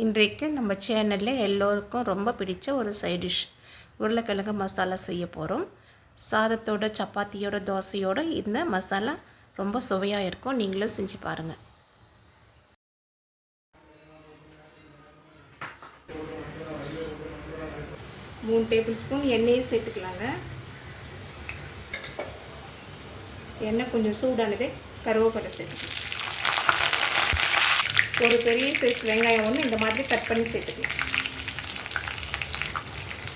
இன்றைக்கு நம்ம சேனலில் எல்லோருக்கும் ரொம்ப பிடிச்ச ஒரு சைட் டிஷ் உருளைக்கிழங்கு மசாலா செய்ய போகிறோம். சாதத்தோட, சப்பாத்தியோட, தோசையோட இந்த மசாலா ரொம்ப சுவையாக இருக்கும். நீங்களும் செஞ்சு பாருங்கள். மூணு டேபிள் ஸ்பூன் எண்ணெயை சேர்த்துக்கலாங்க. எண்ணெய் கொஞ்சம் சூடானதே கருவேப்பிலை சேர்த்துக்கலாம். ஒரு பெரிய சைஸ் வெங்காயம் ஒன்று இந்த மாதிரி கட் பண்ணி சேர்த்துக்கலாம்.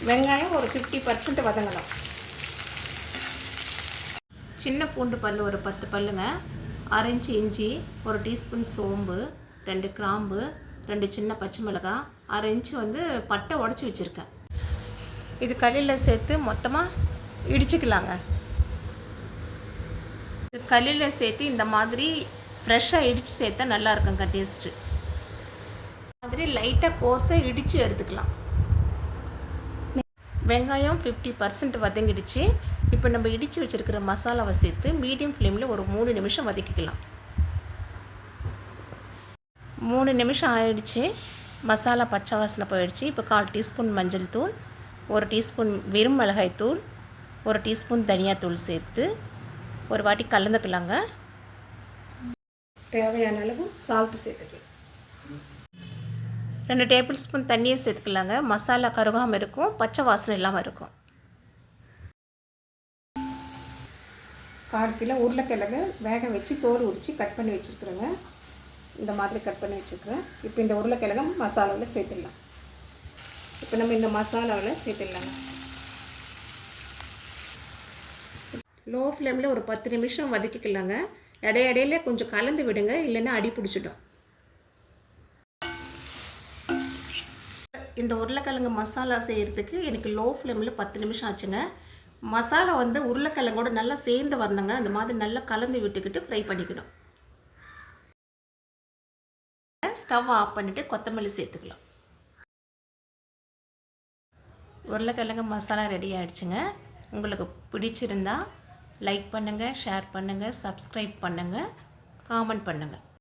வெங்காயம் ஒரு 50% வதங்கலாம். சின்ன பூண்டு பல் ஒரு 10 பல்லுங்க, 1/2 இன்ச்சு இஞ்சி, ஒரு டீஸ்பூன் சோம்பு, 2 கிராம்பு, 2 சின்ன பச்சை மிளகாய், 1/2 இன்ச்சு பட்டை உடச்சி வச்சுருக்கேன். இது கல்லில் சேர்த்து மொத்தமாக இடிச்சுக்கலாங்க. இது கல்லில் சேர்த்து இந்த மாதிரி ஃப்ரெஷ்ஷாக இடித்து சேர்த்தா நல்லா இருக்குங்க டேஸ்ட்டு. மாதிரி லைட்டாக கோர்ஸாக இடித்து எடுத்துக்கலாம். வெங்காயம் 50% வதங்கிடுச்சு. இப்போ நம்ம இடித்து வச்சுருக்கிற மசாலாவை சேர்த்து மீடியம் ஃப்ளேமில் ஒரு 3 நிமிஷம் வதக்கிக்கலாம். 3 நிமிஷம் ஆயிடுச்சு. மசாலா பச்சை வாசனை போயிடுச்சு. இப்போ 1/4 டீஸ்பூன் மஞ்சள் தூள், 1 டீஸ்பூன் வெறும் மிளகாய் தூள், 1 டீஸ்பூன் தனியாத்தூள் சேர்த்து ஒரு வாட்டி கலந்துக்கலாங்க. தேவையான அளவு சால்ட்டு சேர்த்துக்கலாம். 2 டேபிள் ஸ்பூன் தண்ணியை சேர்த்துக்கலாங்க. மசாலா கருகாமல் இருக்கும், பச்சை வாசனை இல்லாமல் இருக்கும். 1/4 கிலோ உருளைக்கிழங்கு வேக வச்சு தோல் உரித்து கட் பண்ணி வச்சுருக்குறேங்க. இந்த மாதிரி கட் பண்ணி வச்சுருக்குறேன். இப்போ இந்த உருளைக்கிழங்கு மசாலாவில் சேர்த்துடலாம். இப்போ நம்ம இந்த மசாலாவில் சேர்த்துடலாங்க. லோ ஃப்ளேமில் ஒரு 10 நிமிஷம் வதக்கிக்கலாங்க. இடையில கொஞ்சம் கலந்து விடுங்க, இல்லைன்னா அடி பிடிச்சிடும். இந்த உருளைக்கிழங்கு மசாலா செய்கிறதுக்கு எனக்கு லோ ஃப்ளேமில் 10 நிமிஷம் ஆச்சுங்க. மசாலா உருளைக்கிழங்கோடு நல்லா சேர்ந்து வரணுங்க. இந்த மாதிரி நல்லா கலந்து விட்டுக்கிட்டு ஃப்ரை பண்ணிக்கணும். ஸ்டவ் ஆஃப் பண்ணிவிட்டு கொத்தமல்லி சேர்த்துக்கலாம். உருளைக்கிழங்கு மசாலா ரெடி ஆகிடுச்சுங்க. உங்களுக்கு பிடிச்சிருந்தா லைக் பண்ணுங்கள், ஷேர் பண்ணுங்கள், சப்ஸ்கிரைப் பண்ணுங்கள், காமெண்ட் பண்ணுங்கள்.